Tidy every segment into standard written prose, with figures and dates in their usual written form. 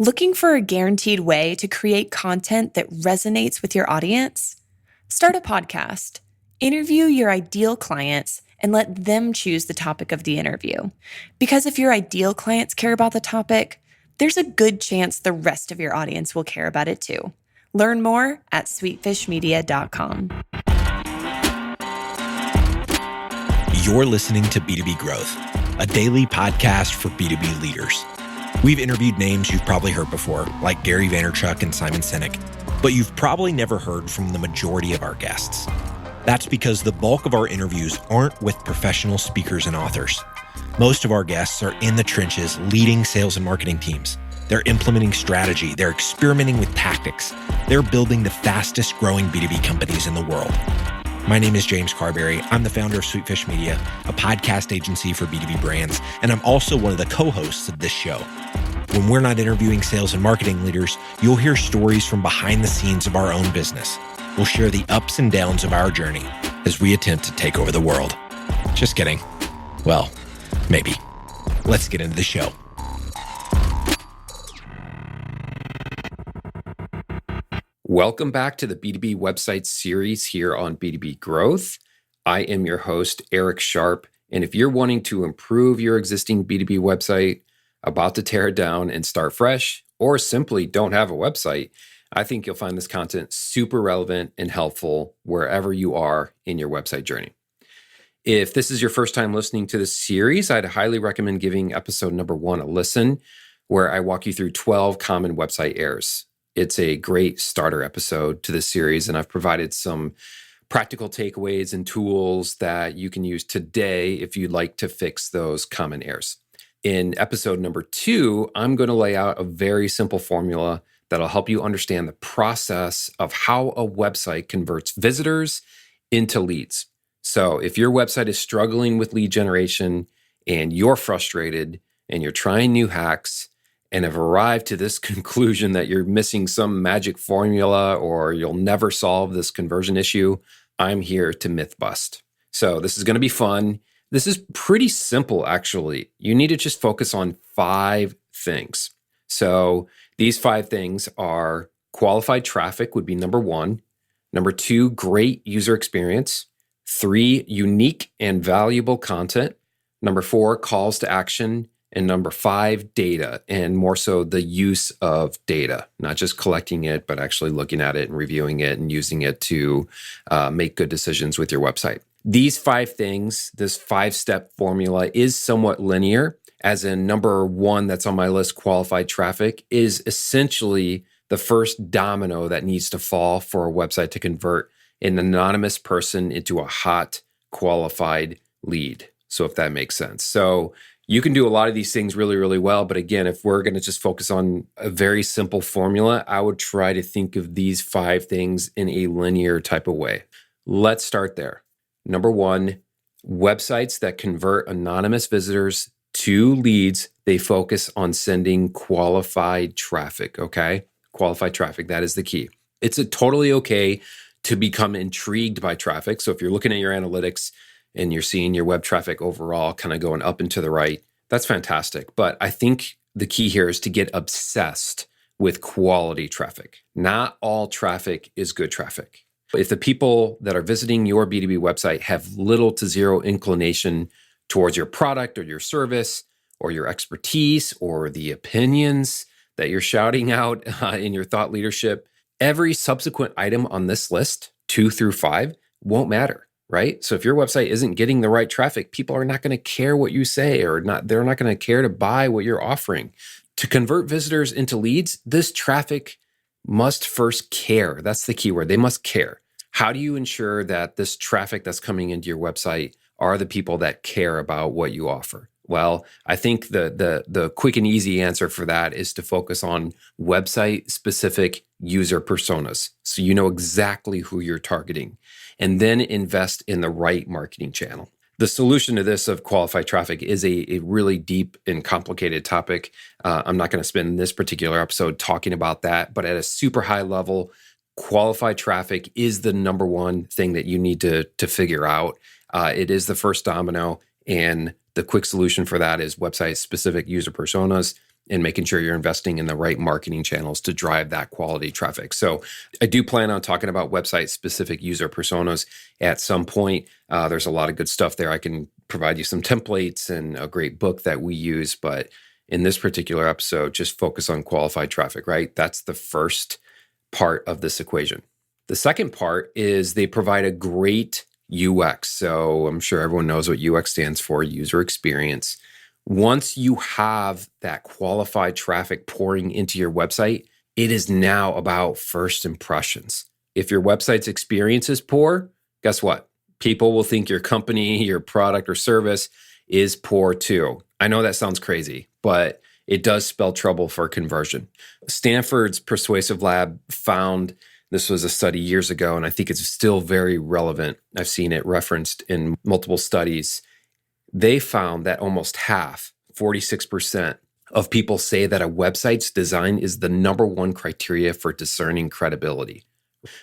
Looking for a guaranteed way to create content that resonates with your audience? Start a podcast. Interview your ideal clients and let them choose the topic of the interview. Because if your ideal clients care about the topic, there's a good chance the rest of your audience will care about it too. Learn more at sweetfishmedia.com. You're listening to B2B Growth, a daily podcast for B2B leaders. We've interviewed names you've probably heard before, like Gary Vaynerchuk and Simon Sinek, but you've probably never heard from the majority of our guests. That's because the bulk of our interviews aren't with professional speakers and authors. Most of our guests are in the trenches leading sales and marketing teams. They're implementing strategy. They're experimenting with tactics. They're building the fastest growing B2B companies in the world. My name is James Carberry. I'm the founder of Sweetfish Media, a podcast agency for B2B brands, and I'm also one of the co-hosts of this show. When we're not interviewing sales and marketing leaders, you'll hear stories from behind the scenes of our own business. We'll share the ups and downs of our journey as we attempt to take over the world. Just kidding. Well, maybe. Let's get into the show. Welcome back to the B2B website series here on B2B Growth. I am your host, Eric Sharp. And if you're wanting to improve your existing B2B website, about to tear it down and start fresh, or simply don't have a website, I think you'll find this content super relevant and helpful wherever you are in your website journey. If this is your first time listening to this series, I'd highly recommend giving episode number 1 a listen, where I walk you through 12 common website errors. It's a great starter episode to this series, and I've provided some practical takeaways and tools that you can use today if you'd like to fix those common errors. In episode number 2, I'm going to lay out a very simple formula that'll help you understand the process of how a website converts visitors into leads. So if your website is struggling with lead generation and you're frustrated and you're trying new hacks, and have arrived to this conclusion that you're missing some magic formula or you'll never solve this conversion issue, I'm here to myth bust. So this is going to be fun. This is pretty simple, actually. You need to just focus on 5 things. So these 5 things are qualified traffic would be number 1. Number 2, great user experience. 3, unique and valuable content. Number 4, calls to action. And number 5, data, and more so the use of data, not just collecting it, but actually looking at it and reviewing it and using it to make good decisions with your website. These 5 things, this 5-step formula is somewhat linear, as in number 1 that's on my list, qualified traffic, is essentially the first domino that needs to fall for a website to convert an anonymous person into a hot, qualified lead. So if that makes sense. So you can do a lot of these things really, really well. But again, if we're going to just focus on a very simple formula, I would try to think of these 5 things in a linear type of way. Let's start there. Number 1, websites that convert anonymous visitors to leads, they focus on sending qualified traffic, okay? Qualified traffic, that is the key. It's totally okay to become intrigued by traffic. So if you're looking at your analytics and you're seeing your web traffic overall kind of going up and to the right, that's fantastic. But I think the key here is to get obsessed with quality traffic. Not all traffic is good traffic. If the people that are visiting your B2B website have little to zero inclination towards your product or your service or your expertise or the opinions that you're shouting out in your thought leadership, every subsequent item on this list, 2 through 5, won't matter. Right? So if your website isn't getting the right traffic, people are not going to care what you say or they're not going to care to buy what you're offering. To convert visitors into leads, this traffic must first care. That's the key word. They must care. How do you ensure that this traffic that's coming into your website are the people that care about what you offer? Well, I think the quick and easy answer for that is to focus on website-specific user personas. So you know exactly who you're targeting, and then invest in the right marketing channel. The solution to this of qualified traffic is a really deep and complicated topic. I'm not going to spend this particular episode talking about that, but at a super high level, qualified traffic is the number 1 thing that you need to figure out. It is the first domino, and the quick solution for that is website-specific user personas. and making sure you're investing in the right marketing channels to drive that quality traffic. So I do plan on talking about website-specific user personas at some point. There's a lot of good stuff there. I can provide you some templates and a great book that we use, but in this particular episode, just focus on qualified traffic, right? That's the first part of this equation. The second part is they provide a great UX. So I'm sure everyone knows what UX stands for, user experience. Once you have that qualified traffic pouring into your website, it is now about first impressions. If your website's experience is poor, guess what? People will think your company, your product or service is poor too. I know that sounds crazy, but it does spell trouble for conversion. Stanford's Persuasive Lab found, this was a study years ago, and I think it's still very relevant. I've seen it referenced in multiple studies. They found that almost half, 46%, of people say that a website's design is the number one criteria for discerning credibility.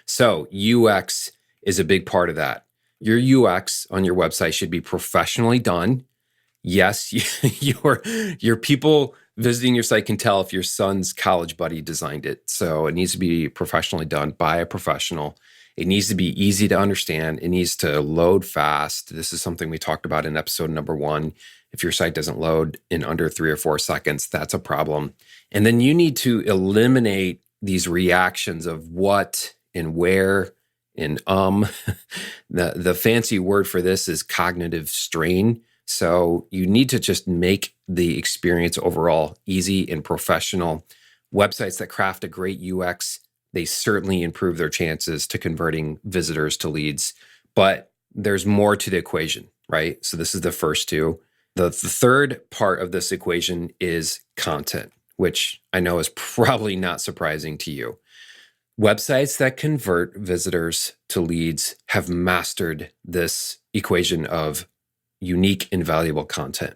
So UX is a big part of that. Your UX on your website should be professionally done. Yes, your people visiting your site can tell if your son's college buddy designed it. So it needs to be professionally done by a professional. It needs to be easy to understand. It needs to load fast. This is something we talked about in episode number 1. If your site doesn't load in under 3 or 4 seconds, that's a problem. And then you need to eliminate these reactions of what and where and the fancy word for this is cognitive strain. So you need to just make the experience overall easy and professional. Websites that craft a great UX, they certainly improve their chances to converting visitors to leads. But there's more to the equation, right? So this is the first two. The third part of this equation is content, which I know is probably not surprising to you. Websites that convert visitors to leads have mastered this equation of unique and valuable content.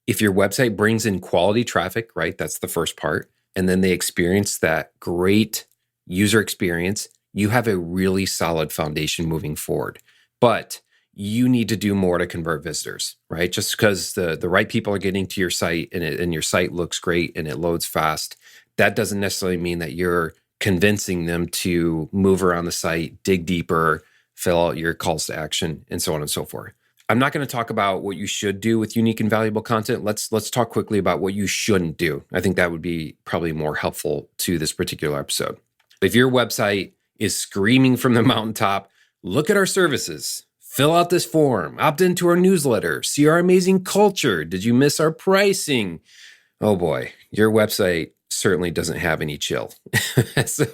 If your website brings in quality traffic, right, that's the first part, and then they experience that great user experience, you have a really solid foundation moving forward. But you need to do more to convert visitors, right? Just because the right people are getting to your site and your site looks great and it loads fast, that doesn't necessarily mean that you're convincing them to move around the site, dig deeper, fill out your calls to action, and so on and so forth. I'm not going to talk about what you should do with unique and valuable content. Let's talk quickly about what you shouldn't do. I think that would be probably more helpful to this particular episode. If your website is screaming from the mountaintop, look at our services, fill out this form, opt into our newsletter, see our amazing culture. Did you miss our pricing? Oh boy, your website certainly doesn't have any chill. So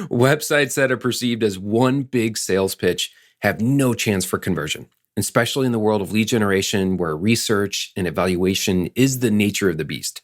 websites that are perceived as one big sales pitch have no chance for conversion, especially in the world of lead generation where research and evaluation is the nature of the beast.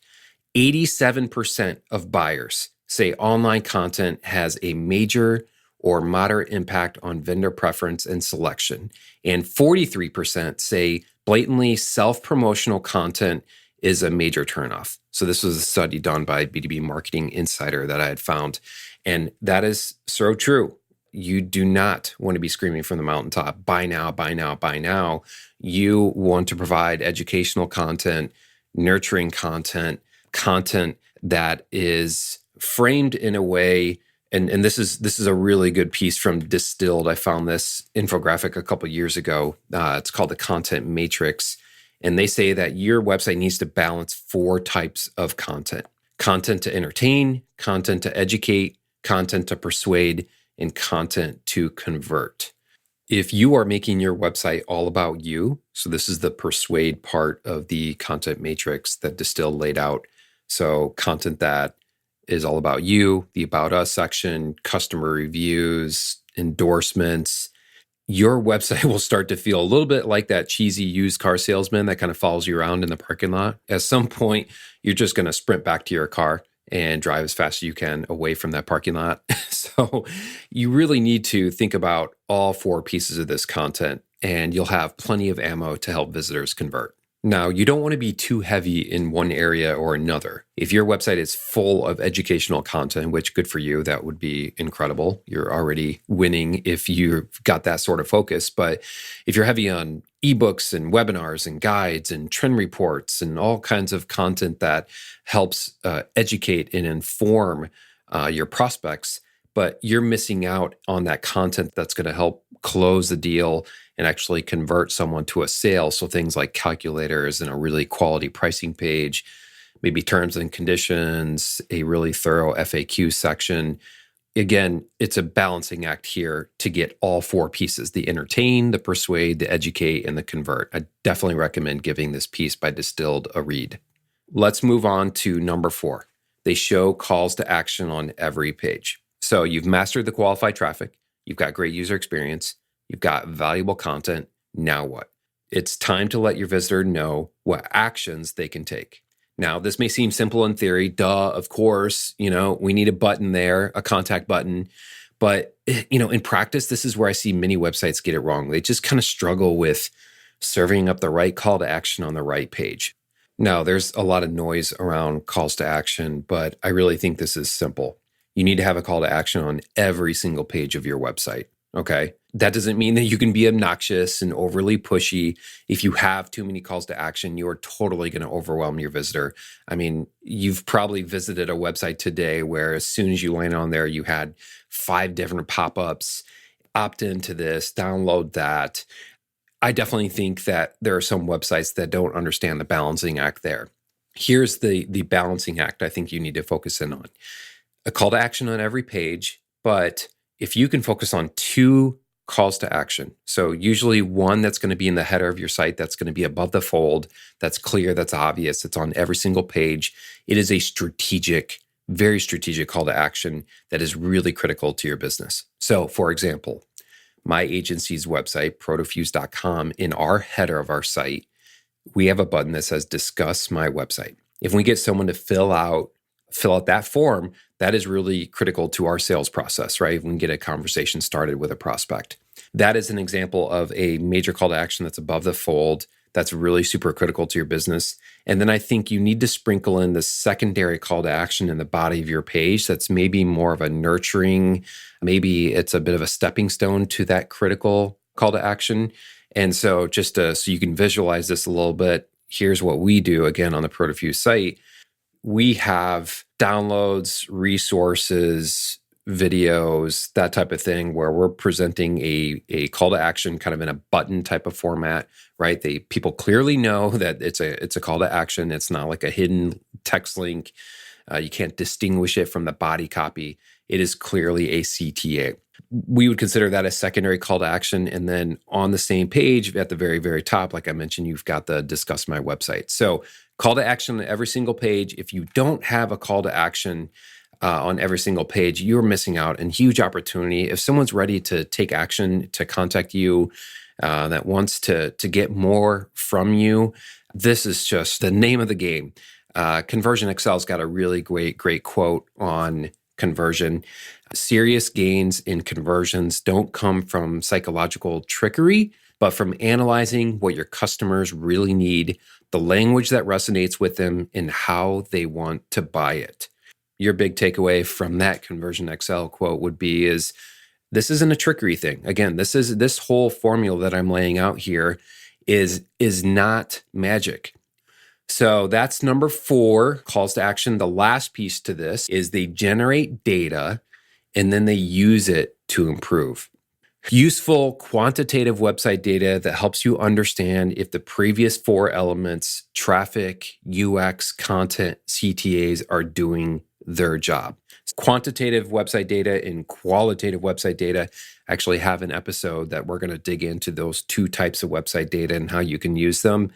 87% of buyers say online content has a major or moderate impact on vendor preference and selection. And 43% say blatantly self-promotional content is a major turnoff. So this was a study done by B2B Marketing Insider that I had found. And that is so true. You do not want to be screaming from the mountaintop, buy now, buy now, buy now. You want to provide educational content, nurturing content, content that is framed in a way, and this is a really good piece from Distilled. I found this infographic a couple years ago. It's called the Content Matrix. And they say that your website needs to balance 4 types of content. Content to entertain, content to educate, content to persuade, and content to convert. If you are making your website all about you, so this is the persuade part of the content matrix that Distill laid out. So content that is all about you, the About Us section, customer reviews, endorsements, your website will start to feel a little bit like that cheesy used car salesman that kind of follows you around in the parking lot. At some point, you're just going to sprint back to your car and drive as fast as you can away from that parking lot. So you really need to think about all 4 pieces of this content, and you'll have plenty of ammo to help visitors convert. Now, you don't want to be too heavy in one area or another. If your website is full of educational content, which good for you, that would be incredible. You're already winning if you've got that sort of focus. But if you're heavy on ebooks and webinars and guides and trend reports and all kinds of content that helps educate and inform your prospects, but you're missing out on that content that's going to help close the deal and actually convert someone to a sale. So things like calculators and a really quality pricing page, maybe terms and conditions, a really thorough FAQ section. Again, it's a balancing act here to get all four pieces: the entertain, the persuade, the educate, and the convert. I definitely recommend giving this piece by Distilled a read. Let's move on to number 4. They show calls to action on every page. So you've mastered the qualified traffic. You've got great user experience. You've got valuable content. Now what? It's time to let your visitor know what actions they can take. Now, this may seem simple in theory. Duh, of course, we need a button there, a contact button. But, in practice, this is where I see many websites get it wrong. They just kind of struggle with serving up the right call to action on the right page. Now, there's a lot of noise around calls to action, but I really think this is simple. You need to have a call to action on every single page of your website. Okay. That doesn't mean that you can be obnoxious and overly pushy. If you have too many calls to action, you are totally going to overwhelm your visitor. I mean, you've probably visited a website today where as soon as you land on there, you had 5 different pop-ups, opt into this, download that. I definitely think that there are some websites that don't understand the balancing act there. Here's the balancing act I think you need to focus in on. A call to action on every page, but if you can focus on 2 calls to action, so usually one that's going to be in the header of your site, that's going to be above the fold, that's clear, that's obvious, it's on every single page. It is a strategic, very strategic call to action that is really critical to your business. So for example, my agency's website, protofuse.com, in our header of our site, we have a button that says discuss my website. If we get someone to fill out that form, that is really critical to our sales process, right? We can get a conversation started with a prospect. That is an example of a major call to action that's above the fold. That's really super critical to your business. And then I think you need to sprinkle in the secondary call to action in the body of your page. That's maybe more of a nurturing, maybe it's a bit of a stepping stone to that critical call to action. And so just so you can visualize this a little bit, here's what we do again on the ProtoFuse site. We have downloads, resources, videos, that type of thing, where we're presenting a call to action kind of in a button type of format, right? People clearly know that it's a call to action. It's not like a hidden text link. You can't distinguish it from the body copy. It is clearly a CTA. We would consider that a secondary call to action. And then on the same page at the very, very top, like I mentioned, you've got the discuss my website. So call to action on every single page. If you don't have a call to action on every single page, you're missing out on huge opportunity. If someone's ready to take action, to contact you, that wants to get more from you, this is just the name of the game. Conversion Excel's got a really great quote on conversion. Serious gains in conversions don't come from psychological trickery, but from analyzing what your customers really need, the language that resonates with them, and how they want to buy it. Your big takeaway from that Conversion Excel quote would be is this isn't a trickery thing. Again, this whole formula that I'm laying out here is not magic. So that's number 4, calls to action. The last piece to this is they generate data and then they use it to improve. Useful quantitative website data that helps you understand if the previous 4 elements, traffic, UX, content, CTAs, are doing their job. Quantitative website data and qualitative website data actually have an episode that we're going to dig into those 2 types of website data and how you can use them.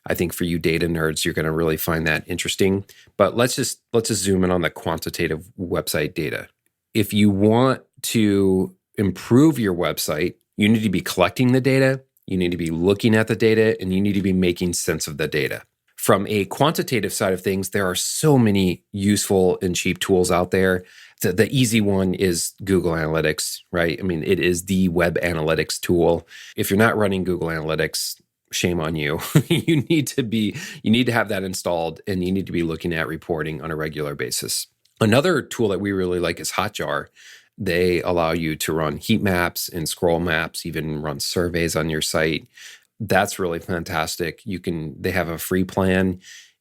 I think for you data nerds, you're going to really find that interesting. But let's just zoom in on the quantitative website data. If you want to improve your website, you need to be collecting the data, you need to be looking at the data, and you need to be making sense of the data. From a quantitative side of things, there are so many useful and cheap tools out there. The easy one is Google Analytics, right? I mean, it is the web analytics tool. If you're not running Google Analytics, shame on you. You need to have that installed, and you need to be looking at reporting on a regular basis. Another tool that we really like is Hotjar. They allow you to run heat maps and scroll maps, even run surveys on your site. That's really fantastic. They have a free plan,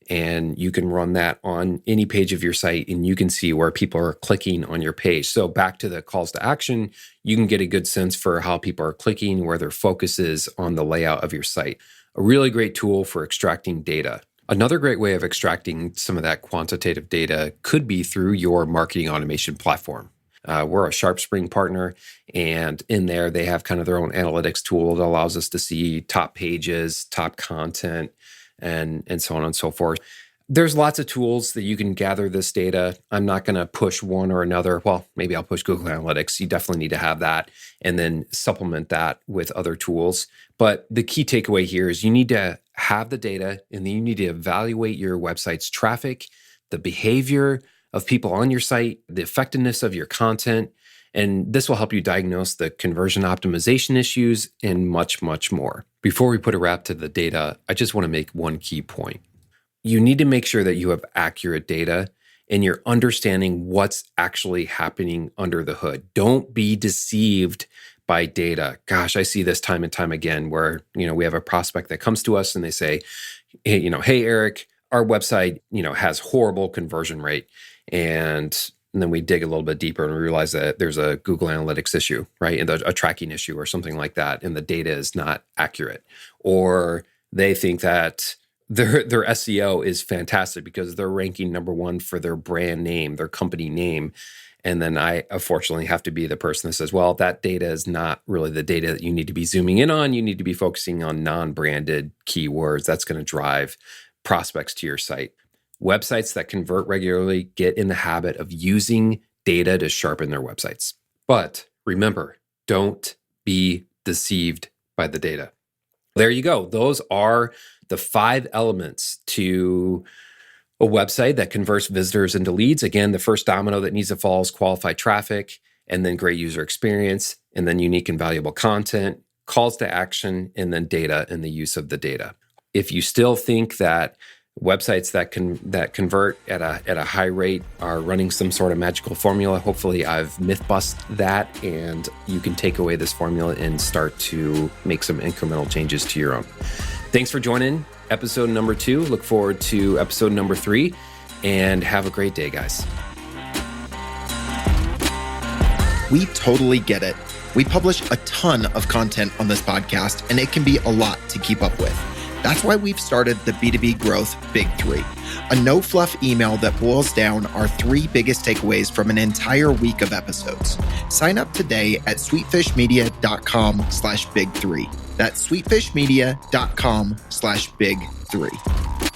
and you can run that on any page of your site, and you can see where people are clicking on your page. So back to the calls to action, you can get a good sense for how people are clicking, where their focus is on the layout of your site. A really great tool for extracting data. Another great way of extracting some of that quantitative data could be through your marketing automation platform. We're a SharpSpring partner, and in there they have kind of their own analytics tool that allows us to see top pages, top content, and so on and so forth. There's lots of tools that you can gather this data. I'm not going to push one or another. Well, maybe I'll push Google Analytics. You definitely need to have that, and then supplement that with other tools. But the key takeaway here is you need to have the data, and then you need to evaluate your website's traffic, the behavior of people on your site, the effectiveness of your content, and this will help you diagnose the conversion optimization issues and much, much more. Before we put a wrap to the data, I just want to make one key point. You need to make sure that you have accurate data and you're understanding what's actually happening under the hood. Don't be deceived by data. Gosh, I see this time and time again where, we have a prospect that comes to us and they say, hey, Eric, our website, has horrible conversion rate. And then we dig a little bit deeper and we realize that there's a Google Analytics issue, right? And a tracking issue or something like that. And the data is not accurate. Or they think that their SEO is fantastic because they're ranking number one for their brand name, their company name. And then I unfortunately have to be the person that says, well, that data is not really the data that you need to be zooming in on. You need to be focusing on non-branded keywords. That's going to drive prospects to your site. Websites that convert regularly get in the habit of using data to sharpen their websites. But remember, don't be deceived by the data. There you go. Those are the 5 elements to a website that converts visitors into leads. Again, the first domino that needs to fall is qualified traffic, and then great user experience, and then unique and valuable content, calls to action, and then data and the use of the data. If you still think that websites that convert at a high rate are running some sort of magical formula, hopefully I've myth busted that, and you can take away this formula and start to make some incremental changes to your own. Thanks for joining episode number 2. Look forward to episode number 3, and have a great day, guys. We totally get it. We publish a ton of content on this podcast, and it can be a lot to keep up with. That's why we've started the B2B Growth Big 3, a no-fluff email that boils down our 3 biggest takeaways from an entire week of episodes. Sign up today at sweetfishmedia.com/big3. That's sweetfishmedia.com/big3.